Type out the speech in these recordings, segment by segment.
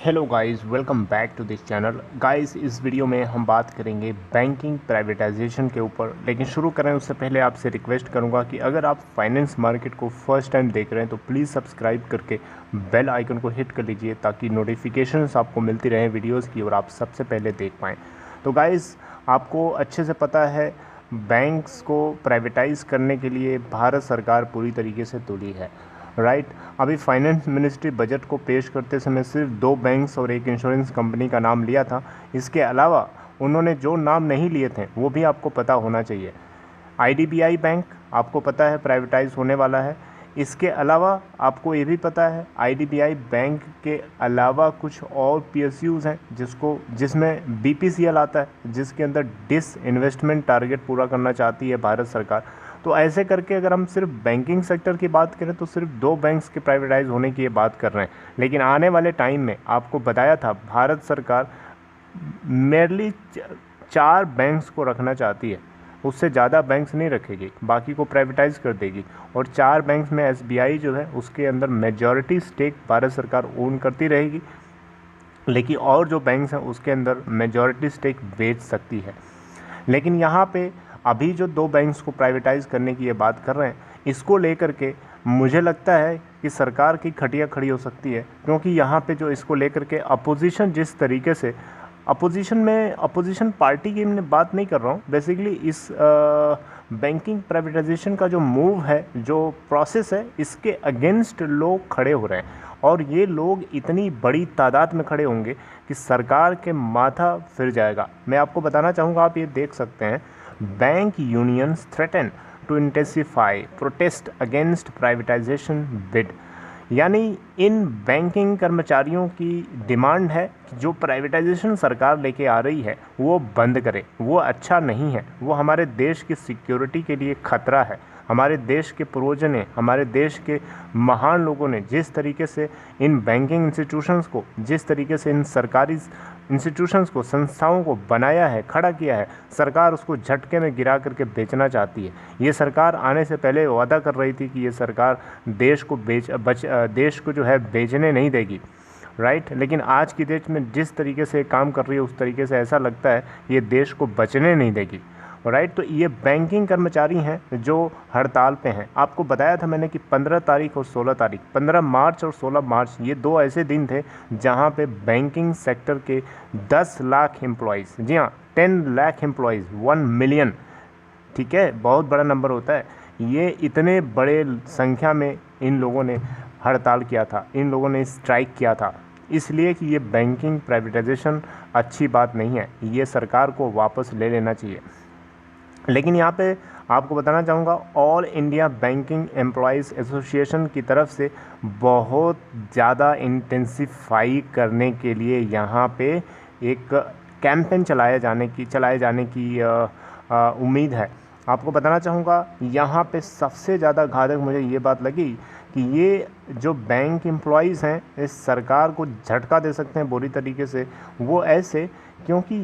Hello guys, welcome back to this channel. Guys, इस video में हम बात करेंगे बैंकिंग प्राइवेटाइजेशन के ऊपर। लेकिन शुरू करें उससे पहले आपसे रिक्वेस्ट करूंगा कि अगर आप फाइनेंस मार्केट को फर्स्ट टाइम देख रहे हैं तो प्लीज़ सब्सक्राइब करके बेल आइकन को हिट कर लीजिए ताकि नोटिफिकेशंस आपको मिलती रहें वीडियोज़ की और आप सबसे पहले देख पाएँ। तो गाइस, आपको अच्छे से पता है बैंक्स को प्राइवेटाइज़ करने के लिए भारत सरकार पूरी तरीके से तुली है, राइट। अभी फाइनेंस मिनिस्ट्री बजट को पेश करते समय सिर्फ 2 बैंक्स और एक इंश्योरेंस कंपनी का नाम लिया था। इसके अलावा उन्होंने जो नाम नहीं लिए थे वो भी आपको पता होना चाहिए। आईडीबीआई बैंक आपको पता है प्राइवेटाइज होने वाला है। इसके अलावा आपको ये भी पता है आईडीबीआई बैंक के अलावा कुछ और पीएसयूज़ हैं जिसमें बीपीसीएल आता है, जिसके अंदर डिस इन्वेस्टमेंट टारगेट पूरा करना चाहती है भारत सरकार। तो ऐसे करके अगर हम सिर्फ बैंकिंग सेक्टर की बात करें तो सिर्फ 2 बैंक्स के प्राइवेटाइज होने की ये बात कर रहे हैं। लेकिन आने वाले टाइम में आपको बताया था भारत सरकार मेरली 4 बैंक्स को रखना चाहती है, उससे ज़्यादा बैंक्स नहीं रखेगी, बाकी को प्राइवेटाइज कर देगी। और 4 बैंक्स में एसबीआई जो है उसके अंदर मेजॉरिटी स्टेक भारत सरकार ओन करती रहेगी, लेकिन और जो बैंक्स हैं उसके अंदर मेजॉरिटी स्टेक बेच सकती है। लेकिन यहाँ पे अभी जो 2 बैंक्स को प्राइवेटाइज करने की ये बात कर रहे हैं, इसको लेकर के मुझे लगता है कि सरकार की खटिया खड़ी हो सकती है, क्योंकि यहाँ पे जो इसको लेकर के अपोजिशन जिस तरीके से अपोजिशन पार्टी की मैं बात नहीं कर रहा हूँ, बेसिकली इस बैंकिंग प्राइवेटाइजेशन का जो मूव है, जो प्रोसेस है, इसके अगेंस्ट लोग खड़े हो रहे हैं। और ये लोग इतनी बड़ी तादाद में खड़े होंगे कि सरकार के माथा फिर जाएगा। मैं आपको बताना चाहूँगा, आप ये देख सकते हैं, bank unions threaten to intensify protest against privatisation bid. यानी इन बैंकिंग कर्मचारियों की डिमांड है कि जो प्राइवेटाइजेशन सरकार लेके आ रही है वो बंद करे। वो अच्छा नहीं है, वो हमारे देश की सिक्योरिटी के लिए खतरा है। हमारे देश के पूर्वजों ने, हमारे देश के महान लोगों ने जिस तरीके से इन बैंकिंग इंस्टीट्यूशंस को, जिस तरीके से इन सरकारी इंस्टीट्यूशंस को, संस्थाओं को बनाया है, खड़ा किया है, सरकार उसको झटके में गिरा करके बेचना चाहती है। ये सरकार आने से पहले वादा कर रही थी कि ये सरकार देश को जो है बेचने नहीं देगी, राइट। लेकिन आज की डेट में जिस तरीके से काम कर रही है उस तरीके से ऐसा लगता है ये देश को बचने नहीं देगी, राइट। तो ये बैंकिंग कर्मचारी हैं जो हड़ताल पे हैं। आपको बताया था मैंने कि 15 तारीख और 16 तारीख, 15 मार्च और 16 मार्च, ये 2 ऐसे दिन थे जहां पे बैंकिंग सेक्टर के 10 लाख एम्प्लॉयज़, जी हाँ 10 लाख एम्प्लॉयज़, 1 मिलियन, ठीक है, बहुत बड़ा नंबर होता है। ये इतने बड़े संख्या में इन लोगों ने हड़ताल किया था, इन लोगों ने स्ट्राइक किया था, इसलिए कि ये बैंकिंग प्राइवेटाइजेशन अच्छी बात नहीं है, ये सरकार को वापस ले लेना चाहिए। लेकिन यहाँ पे आपको बताना चाहूँगा, all India banking employees association की तरफ से बहुत ज़्यादा इंटेंसिफाई करने के लिए यहाँ पे एक कैंपेन चलाए जाने की उम्मीद है। आपको बताना चाहूँगा, यहाँ पे सबसे ज़्यादा घातक मुझे ये बात लगी कि ये जो बैंक एम्प्लॉयज़ हैं इस सरकार को झटका दे सकते हैं बुरी तरीके से। वो ऐसे, क्योंकि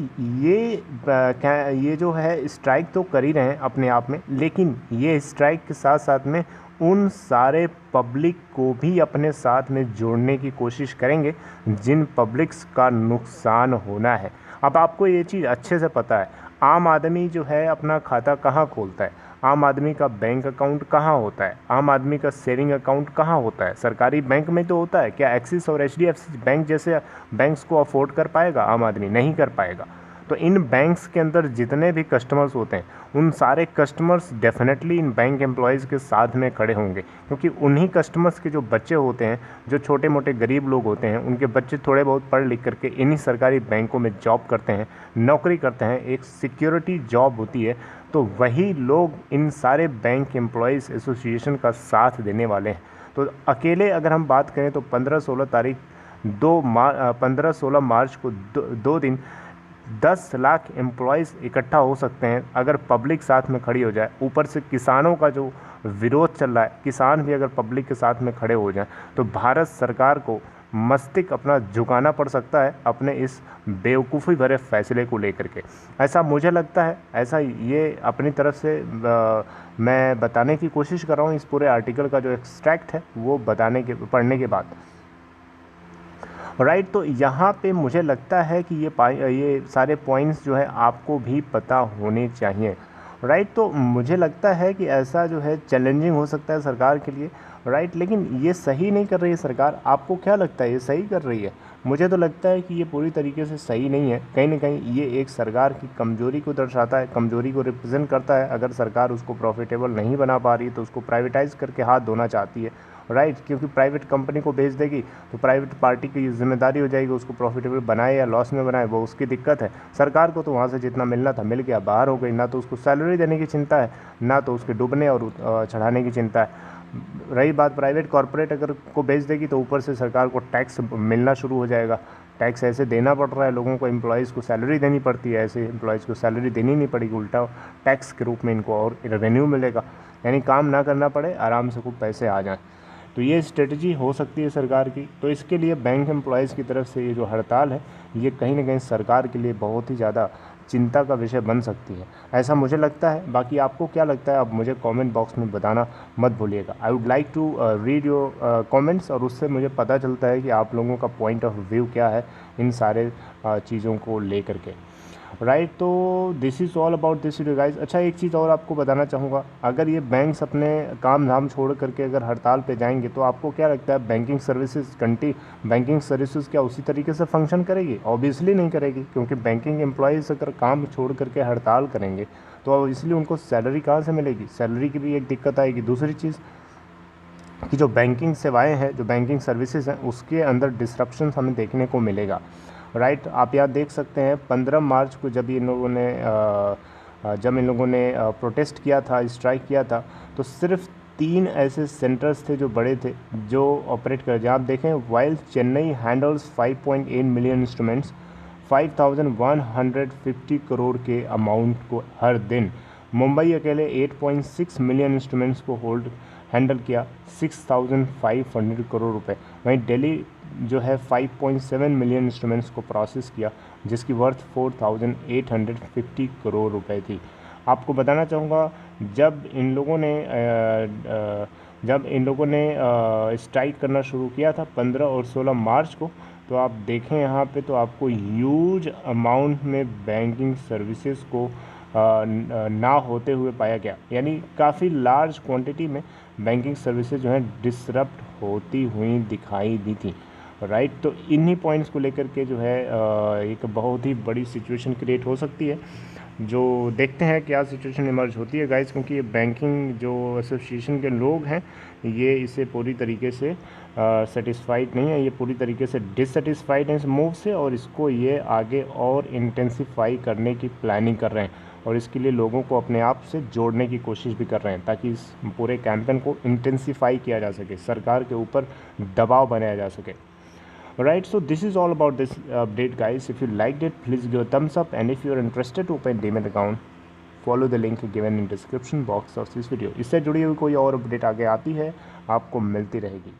ये जो है स्ट्राइक तो कर ही रहे हैं अपने आप में, लेकिन ये स्ट्राइक के साथ साथ में उन सारे पब्लिक को भी अपने साथ में जोड़ने की कोशिश करेंगे जिन पब्लिक्स का नुकसान होना है। अब आपको ये चीज़ अच्छे से पता है, आम आदमी जो है अपना खाता कहाँ खोलता है, आम आदमी का बैंक अकाउंट कहाँ होता है, आम आदमी का सेविंग अकाउंट कहाँ होता है, सरकारी बैंक में तो होता है। क्या एक्सिस और एचडीएफसी बैंक जैसे बैंक्स को अफोर्ड कर पाएगा आम आदमी? नहीं कर पाएगा। तो इन बैंक्स के अंदर जितने भी कस्टमर्स होते हैं उन सारे customers definitely in bank employees के साथ में खड़े होंगे, क्योंकि उन्हीं कस्टमर्स के जो बच्चे होते हैं, जो छोटे मोटे गरीब लोग होते हैं, उनके बच्चे थोड़े बहुत पढ़ लिख करके इन्हीं सरकारी बैंकों में जॉब करते हैं, नौकरी करते हैं, एक सिक्योरिटी जॉब होती है। तो वही लोग इन सारे बैंक एम्प्लॉयज़ एसोसिएशन का साथ देने वाले हैं। तो अकेले अगर हम बात करें तो 15-16 मार्च को 2 दिन 10 लाख एम्प्लॉयज़ इकट्ठा हो सकते हैं अगर पब्लिक साथ में खड़ी हो जाए। ऊपर से किसानों का जो विरोध चल रहा है, किसान भी अगर पब्लिक के साथ में खड़े हो जाएं तो भारत सरकार को मस्तिष्क अपना झुकाना पड़ सकता है अपने इस बेवकूफ़ी भरे फैसले को लेकर के। ऐसा मुझे लगता है, ऐसा ये अपनी तरफ से मैं बताने की कोशिश कर रहा हूँ इस पूरे आर्टिकल का जो एक्सट्रैक्ट है वो पढ़ने के बाद। राइट। तो यहाँ पे मुझे लगता है कि ये सारे पॉइंट्स जो है आपको भी पता होने चाहिए। राइट। तो मुझे लगता है कि ऐसा जो है चैलेंजिंग हो सकता है सरकार के लिए। राइट। लेकिन ये सही नहीं कर रही है सरकार। आपको क्या लगता है ये सही कर रही है? मुझे तो लगता है कि ये पूरी तरीके से सही नहीं है। कहीं ना कहीं ये एक सरकार की कमज़ोरी को दर्शाता है, कमज़ोरी को रिप्रेजेंट करता है। अगर सरकार उसको प्रॉफिटेबल नहीं बना पा रही है तो उसको प्राइवेटाइज़ करके हाथ धोना चाहती है। राइट। क्योंकि प्राइवेट कंपनी को बेच देगी तो प्राइवेट पार्टी की जिम्मेदारी हो जाएगी, उसको प्रॉफिटेबल बनाए या लॉस में बनाए वो उसकी दिक्कत है। सरकार को तो वहाँ से जितना मिलना था मिल गया, बाहर हो गई। ना तो उसको सैलरी देने की चिंता है, ना तो उसके डूबने और चढ़ाने की चिंता है। रही बात प्राइवेट कॉरपोरेट अगर को बेच देगी तो ऊपर से सरकार को टैक्स मिलना शुरू हो जाएगा। टैक्स ऐसे देना पड़ रहा है लोगों को, एम्प्लॉयज़ को सैलरी देनी पड़ती है, ऐसे एम्प्लॉयज़ को सैलरी देनी नहीं पड़ेगी, उल्टा टैक्स के रूप में इनको और रेवेन्यू मिलेगा। यानी काम ना करना पड़े, आराम से खूब पैसे आ जाएँ। तो ये स्ट्रेटजी हो सकती है सरकार की। तो इसके लिए बैंक एम्प्लॉयज़ की तरफ से ये जो हड़ताल है ये कहीं ना कहीं सरकार के लिए बहुत ही ज़्यादा चिंता का विषय बन सकती है, ऐसा मुझे लगता है। बाकी आपको क्या लगता है आप मुझे कमेंट बॉक्स में बताना मत भूलिएगा। I would like to read your comments, और उससे मुझे पता चलता है कि आप लोगों का पॉइंट ऑफ व्यू क्या है इन सारे चीज़ों को लेकर के। राइट। तो this is all about this video guys. अच्छा, एक चीज़ और आपको बताना चाहूँगा, अगर ये बैंक्स अपने काम धाम छोड़ करके अगर हड़ताल पे जाएंगे तो आपको क्या लगता है बैंकिंग सर्विसेज क्या उसी तरीके से फंक्शन करेगी? ऑब्वियसली नहीं करेगी, क्योंकि बैंकिंग एम्प्लॉयज़ अगर काम छोड़ करके हड़ताल करेंगे तो ऑब्वियसली उनको सैलरी कहाँ से मिलेगी? सैलरी की भी एक दिक्कत आएगी। दूसरी चीज़ कि जो बैंकिंग सेवाएं हैं, जो बैंकिंग सर्विसेज हैं, उसके अंदर डिसरप्शन हमें देखने को मिलेगा। राइट। आप यहाँ देख सकते हैं 15 मार्च को जब इन लोगों ने प्रोटेस्ट किया था, स्ट्राइक किया था, तो सिर्फ 3 ऐसे सेंटर्स थे जो बड़े थे जो ऑपरेट कर। जहाँ आप देखें, while Chennai handles 5.8 million instruments, 5150 crore के अमाउंट को हर दिन। मुंबई अकेले 8.6 मिलियन इंस्ट्रूमेंट्स को हैंडल किया, 6500 करोड़ रुपए। वहीं दिल्ली जो है 5.7 मिलियन इंस्ट्रूमेंट्स को प्रोसेस किया, जिसकी वर्थ 4850 करोड़ रुपए थी। आपको बताना चाहूँगा, जब इन लोगों ने स्ट्राइक करना शुरू किया था 15 और 16 मार्च को, तो आप देखें यहाँ पे तो आपको ह्यूज अमाउंट में बैंकिंग सर्विसेज को ना होते हुए पाया गया। यानी काफ़ी लार्ज क्वांटिटी में बैंकिंग सर्विसेज जो हैं डिसरप्ट होती हुई दिखाई दी थी। राइट। तो इन्हीं पॉइंट्स को लेकर के जो है एक बहुत ही बड़ी सिचुएशन क्रिएट हो सकती है, जो देखते हैं क्या सिचुएशन इमर्ज होती है गाइस। क्योंकि ये बैंकिंग जो एसोसिएशन के लोग हैं ये इसे पूरी तरीके से सेटिस्फाइड नहीं है, ये पूरी तरीके से डिससेटिस्फाइड हैं इस मूव से, और इसको ये आगे और इंटेंसिफाई करने की प्लानिंग कर रहे हैं, और इसके लिए लोगों को अपने आप से जोड़ने की कोशिश भी कर रहे हैं, ताकि इस पूरे कैंपेन को इंटेंसिफाई किया जा सके, सरकार के ऊपर दबाव बनाया जा सके। Right, so this is all about this update guys. If you liked it, please give a thumbs up, and if you are interested to open Demat account, follow the link given in description box of this video. इससे जुड़ी हुई कोई और update आगे आती है आपको मिलती रहेगी।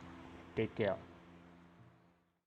Take care.